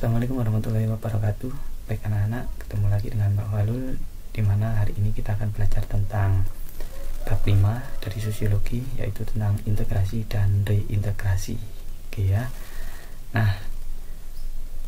Assalamualaikum warahmatullahi wabarakatuh. Baik anak-anak, ketemu lagi dengan Mbak Walul, dimana hari ini kita akan belajar tentang bab 5 dari sosiologi, yaitu tentang integrasi dan reintegrasi. Oke ya. Nah,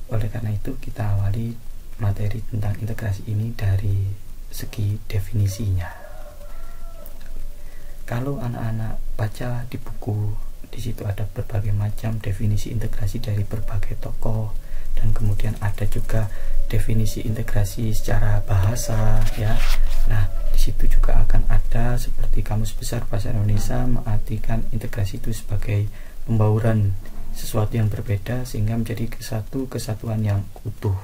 oleh karena itu kita awali materi tentang integrasi ini dari segi definisinya. Kalau anak-anak baca di buku, di situ ada berbagai macam definisi integrasi dari berbagai tokoh, dan kemudian ada juga definisi integrasi secara bahasa ya. Nah, di situ juga akan ada seperti Kamus Besar Bahasa Indonesia mengartikan integrasi itu sebagai pembauran sesuatu yang berbeda sehingga menjadi kesatuan yang utuh.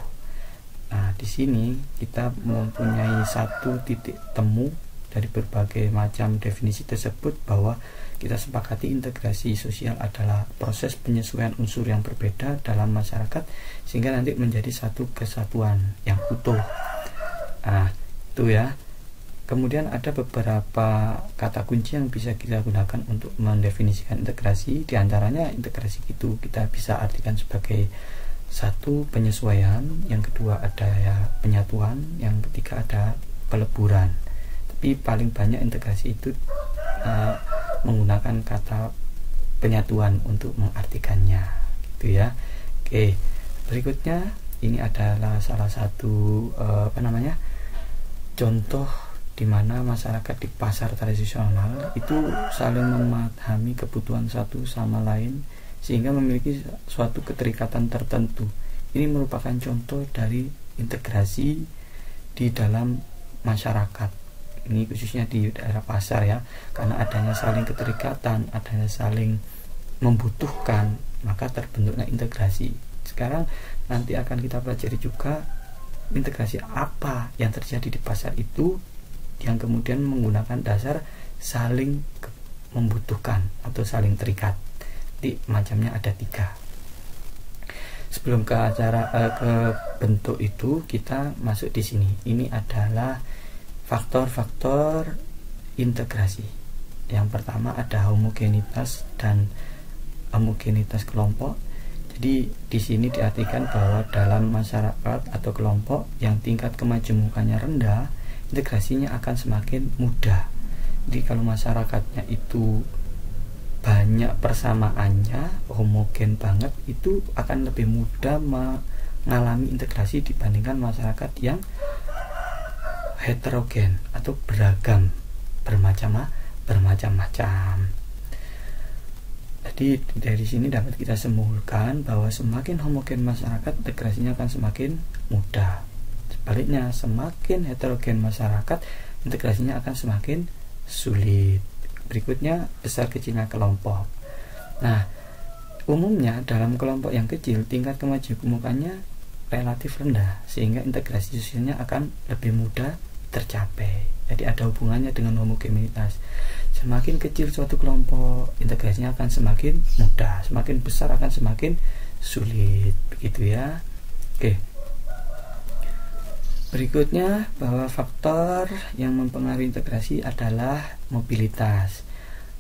Nah, di sini kita mempunyai satu titik temu dari berbagai macam definisi tersebut, bahwa kita sepakati integrasi sosial adalah proses penyesuaian unsur yang berbeda dalam masyarakat sehingga nanti menjadi satu kesatuan yang utuh. Nah, itu ya. Kemudian ada beberapa kata kunci yang bisa kita gunakan untuk mendefinisikan integrasi. Di antaranya integrasi itu kita bisa artikan sebagai satu, penyesuaian, yang kedua ada ya penyatuan, yang ketiga ada peleburan. Tapi paling banyak integrasi itu menggunakan kata penyatuan untuk mengartikannya, gitu ya. Oke, berikutnya ini adalah salah satu contoh di mana masyarakat di pasar tradisional itu saling memahami kebutuhan satu sama lain sehingga memiliki suatu keterikatan tertentu. Ini merupakan contoh dari integrasi di dalam masyarakat. Ini khususnya di daerah pasar ya, karena adanya saling keterikatan, adanya saling membutuhkan, maka terbentuknya integrasi. Sekarang nanti akan kita pelajari juga integrasi apa yang terjadi di pasar itu, yang kemudian menggunakan dasar saling membutuhkan atau saling terikat. Jadi macamnya ada 3. Sebelum ke bentuk itu, kita masuk di sini. Ini adalah faktor-faktor integrasi. Yang pertama ada homogenitas dan homogenitas kelompok. Jadi di sini diartikan bahwa dalam masyarakat atau kelompok yang tingkat kemajemukannya rendah, integrasinya akan semakin mudah. Jadi kalau masyarakatnya itu banyak persamaannya, homogen banget, itu akan lebih mudah mengalami integrasi dibandingkan masyarakat yang heterogen atau beragam, bermacam-macam. Jadi dari sini dapat kita simpulkan bahwa semakin homogen masyarakat, integrasinya akan semakin mudah. Sebaliknya, semakin heterogen masyarakat, integrasinya akan semakin sulit. Berikutnya, besar kecilnya kelompok. Nah, umumnya dalam kelompok yang kecil, tingkat kemajemukannya relatif rendah sehingga integrasi sosialnya akan lebih mudah tercapai. Jadi ada hubungannya dengan homogenitas. Semakin kecil suatu kelompok, integrasinya akan semakin mudah, semakin besar akan semakin sulit, begitu ya. Oke. Berikutnya, bahwa faktor yang mempengaruhi integrasi adalah mobilitas.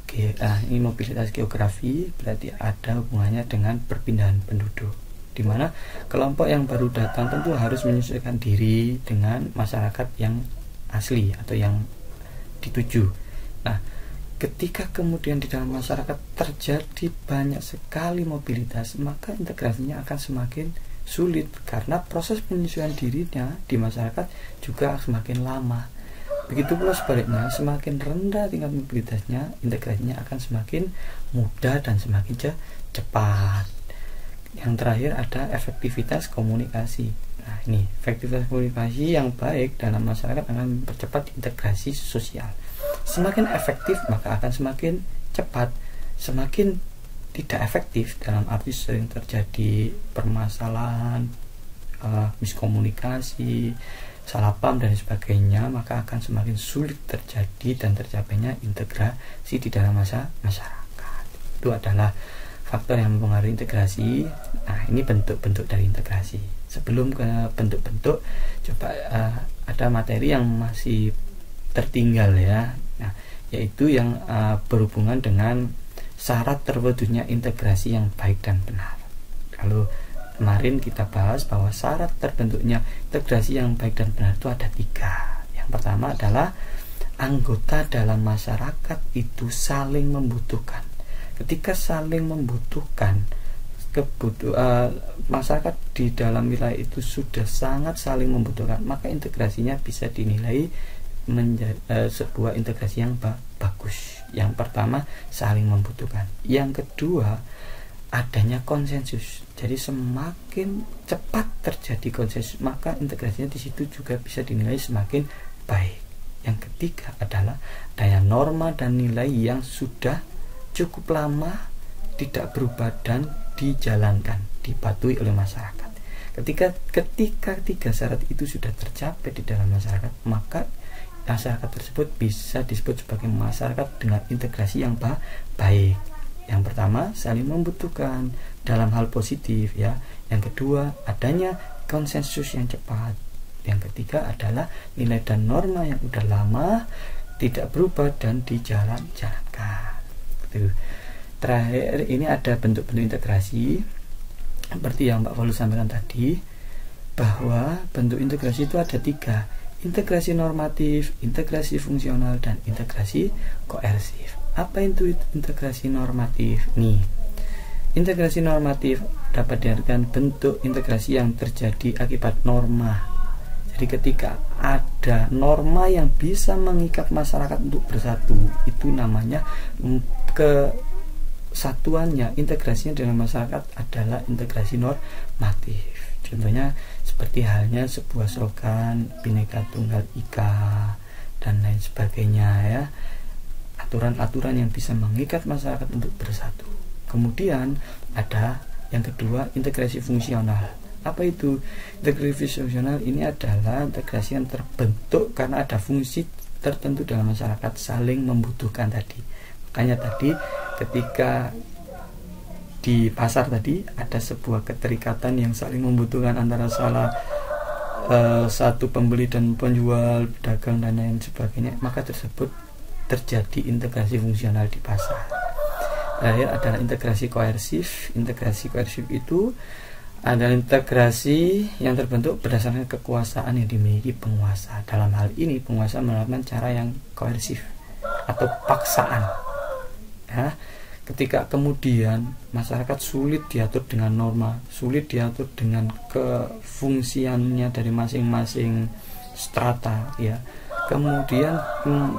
Oke, ini mobilitas geografi, berarti ada hubungannya dengan perpindahan penduduk, di mana kelompok yang baru datang tentu harus menyesuaikan diri dengan masyarakat yang asli atau yang dituju. Nah, ketika kemudian di dalam masyarakat terjadi banyak sekali mobilitas, maka integrasinya akan semakin sulit karena proses penyesuaian dirinya di masyarakat juga semakin lama. Begitu pula sebaliknya, semakin rendah tingkat mobilitasnya, integrasinya akan semakin mudah dan semakin cepat. Yang terakhir ada efektivitas komunikasi. Nah, ini efektivitas komunikasi yang baik dalam masyarakat akan mempercepat integrasi sosial. Semakin efektif maka akan semakin cepat. Semakin tidak efektif dalam arti sering terjadi permasalahan, miskomunikasi, salah paham dan sebagainya, maka akan semakin sulit terjadi dan tercapainya integrasi di dalam masyarakat. Itu adalah faktor yang mempengaruhi integrasi. Nah, ini bentuk-bentuk dari integrasi. Sebelum ke bentuk-bentuk, coba ada materi yang masih tertinggal ya. Nah, yaitu yang berhubungan dengan syarat terwujudnya integrasi yang baik dan benar. Kalau Kemarin kita bahas bahwa syarat terbentuknya integrasi yang baik dan benar itu ada 3. Yang pertama adalah anggota dalam masyarakat itu saling membutuhkan. Ketika saling membutuhkan, masyarakat di dalam wilayah itu sudah sangat saling membutuhkan, maka integrasinya bisa dinilai menjadi sebuah integrasi yang bagus. Yang pertama, saling membutuhkan. Yang kedua, adanya konsensus. Jadi semakin cepat terjadi konsensus, maka integrasinya di situ juga bisa dinilai semakin baik. Yang ketiga adalah daya norma dan nilai yang sudah cukup lama tidak berubah dan dijalankan, dipatuhi oleh masyarakat. Ketika 3 syarat itu sudah tercapai di dalam masyarakat, maka masyarakat tersebut bisa disebut sebagai masyarakat dengan integrasi yang baik. Yang pertama, saling membutuhkan dalam hal positif ya. Yang kedua, adanya konsensus yang cepat. Yang ketiga adalah nilai dan norma yang udah lama tidak berubah dan dijalankan. Gitu. Terakhir, ini ada bentuk-bentuk integrasi seperti yang Pak Paulus sampaikan tadi, bahwa bentuk integrasi itu ada 3: integrasi normatif, integrasi fungsional, dan integrasi koersif. Apa itu integrasi normatif? Nih, integrasi normatif dapat diartikan bentuk integrasi yang terjadi akibat norma. Jadi ketika ada norma yang bisa mengikat masyarakat untuk bersatu, itu namanya kesatuannya, integrasinya dalam masyarakat adalah integrasi normatif. Contohnya seperti halnya sebuah slogan Bhinneka Tunggal Ika dan lain sebagainya ya. Aturan-aturan yang bisa mengikat masyarakat untuk bersatu. Kemudian ada yang kedua, integrasi fungsional. Apa itu? Integrasi fungsional ini adalah integrasi yang terbentuk karena ada fungsi tertentu dalam masyarakat saling membutuhkan tadi. Makanya tadi ketika di pasar tadi ada sebuah keterikatan yang saling membutuhkan antara satu pembeli dan penjual, pedagang dan lain sebagainya, maka tersebut terjadi integrasi fungsional di pasar. Terakhir adalah integrasi koersif. Integrasi koersif itu adalah integrasi yang terbentuk berdasarkan kekuasaan yang dimiliki penguasa. Dalam hal ini penguasa menerapkan cara yang koersif atau paksaan ya. Ketika kemudian masyarakat sulit diatur dengan norma, sulit diatur dengan kefungsiannya dari masing-masing strata ya, kemudian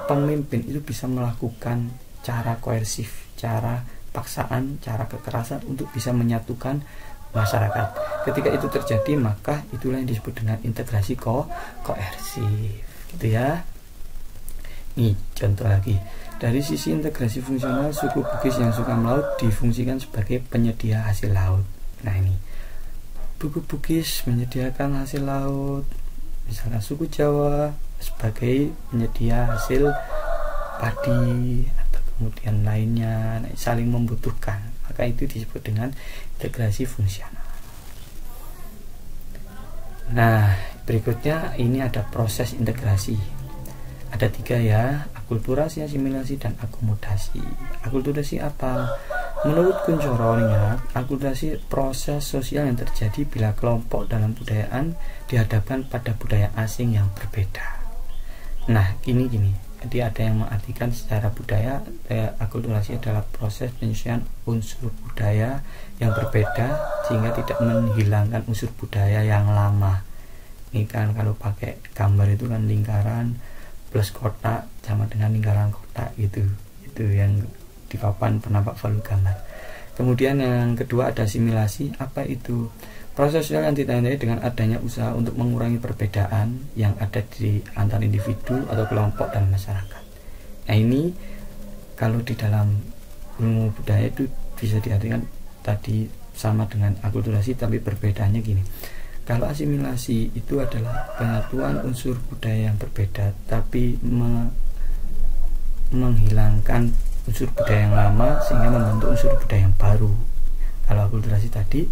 pemimpin itu bisa melakukan cara koersif, cara paksaan, cara kekerasan untuk bisa menyatukan masyarakat. Ketika itu terjadi, maka itulah yang disebut dengan integrasi koersif gitu ya. Nih contoh lagi, dari sisi integrasi fungsional, suku Bugis yang suka melaut difungsikan sebagai penyedia hasil laut. Nah ini, suku Bugis menyediakan hasil laut, misalnya suku Jawa sebagai penyedia hasil padi atau kemudian lainnya, saling membutuhkan, maka itu disebut dengan integrasi fungsional. Nah berikutnya ini ada proses integrasi. Ada 3 ya, akulturasi, asimilasi, dan akomodasi. Akulturasi apa? Menurut Kuncoro, akulturasi proses sosial yang terjadi bila kelompok dalam budayaan dihadapkan pada budaya asing yang berbeda. Nah gini, jadi ada yang mengartikan secara budaya, akulturasi adalah proses penyesuaian unsur budaya yang berbeda sehingga tidak menghilangkan unsur budaya yang lama. Ini kan kalau pakai gambar itu kan lingkaran plus kotak sama dengan lingkaran kotak gitu. Itu yang di papan penampak value gambar. Kemudian yang kedua ada asimilasi. Apa itu? Proses sosial yang ditandai dengan adanya usaha untuk mengurangi perbedaan yang ada di antar individu atau kelompok dalam masyarakat. Nah ini kalau di dalam ilmu budaya itu bisa diartikan tadi sama dengan akulturasi, tapi perbedaannya gini. Kalau asimilasi itu adalah penyatuan unsur budaya yang berbeda tapi menghilangkan unsur budaya yang lama sehingga membentuk unsur budaya yang baru. Kalau akulturasi tadi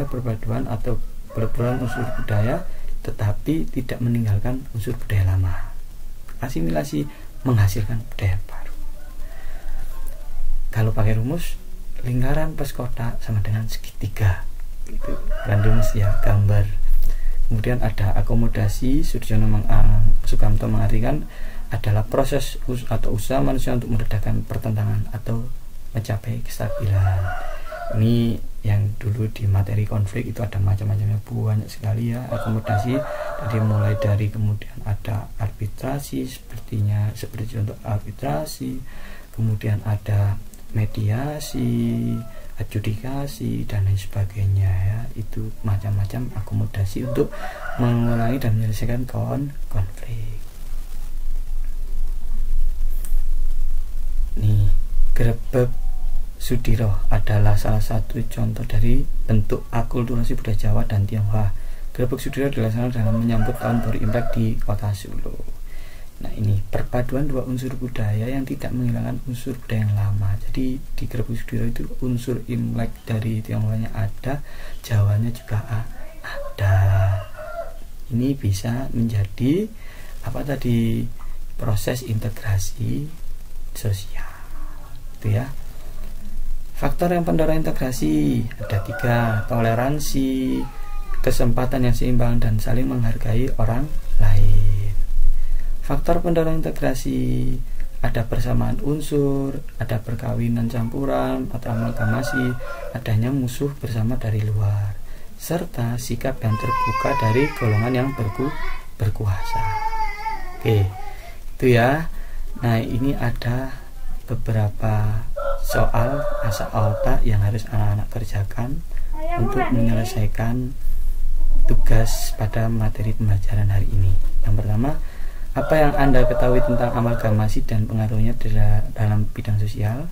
perpaduan atau perpaduan unsur budaya tetapi tidak meninggalkan unsur budaya lama. Asimilasi menghasilkan budaya baru. Kalau pakai rumus lingkaran plus kotak sama dengan segitiga. Itu randomis ya, gambar. Kemudian ada akomodasi. Surjono Sukamto mengartikan adalah proses atau usaha manusia untuk meredakan pertentangan atau mencapai kestabilan. Ini yang dulu di materi konflik itu ada macam-macamnya, banyak sekali ya akomodasi. Jadi mulai dari kemudian ada arbitrasi, seperti contoh arbitrasi, kemudian ada mediasi, adjudikasi dan lain sebagainya ya. Itu macam-macam akomodasi untuk mengurangi dan menyelesaikan konflik. Nih, Grebeg Sudiro adalah salah satu contoh dari bentuk akulturasi budaya Jawa dan Tionghoa. Grebeg Sudiro dilaksanakan dalam menyambut tahun baru Imlek di kota Solo. Nah, ini perpaduan dua unsur budaya yang tidak menghilangkan unsur budaya yang lama. Jadi di Grebeg Sudiro itu unsur Imlek dari Tionghoanya ada, Jawanya juga ada. Ini bisa menjadi proses integrasi sosial. Itu ya. Faktor yang pendorong integrasi ada 3: toleransi, kesempatan yang seimbang, dan saling menghargai orang lain. Faktor pendorong integrasi ada persamaan unsur, ada perkawinan campuran atau amalgamasi, adanya musuh bersama dari luar, serta sikap yang terbuka dari golongan yang berkuasa. Oke, itu ya. Nah, ini ada beberapa soal asal otak yang harus anak-anak kerjakan untuk menyelesaikan tugas pada materi pembelajaran hari ini. Yang pertama, apa yang Anda ketahui tentang amalgamasi dan pengaruhnya dalam bidang sosial?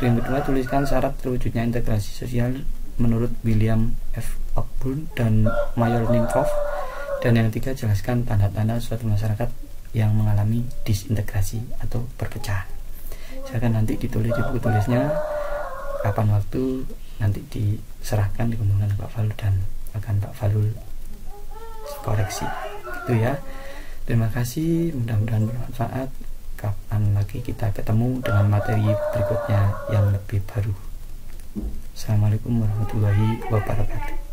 Yang kedua, tuliskan syarat terwujudnya integrasi sosial menurut William F. Cockburn dan Mayor Ninkoff. Dan yang ketiga, jelaskan tanda-tanda suatu masyarakat yang mengalami disintegrasi atau perpecahan. Silakan nanti ditulis di buku tulisnya, kapan waktu nanti diserahkan di kemudian Pak Falul dan akan Pak Falul koreksi. Gitu ya. Terima kasih, mudah-mudahan bermanfaat. Kapan lagi kita ketemu dengan materi berikutnya yang lebih baru. Assalamualaikum warahmatullahi wabarakatuh.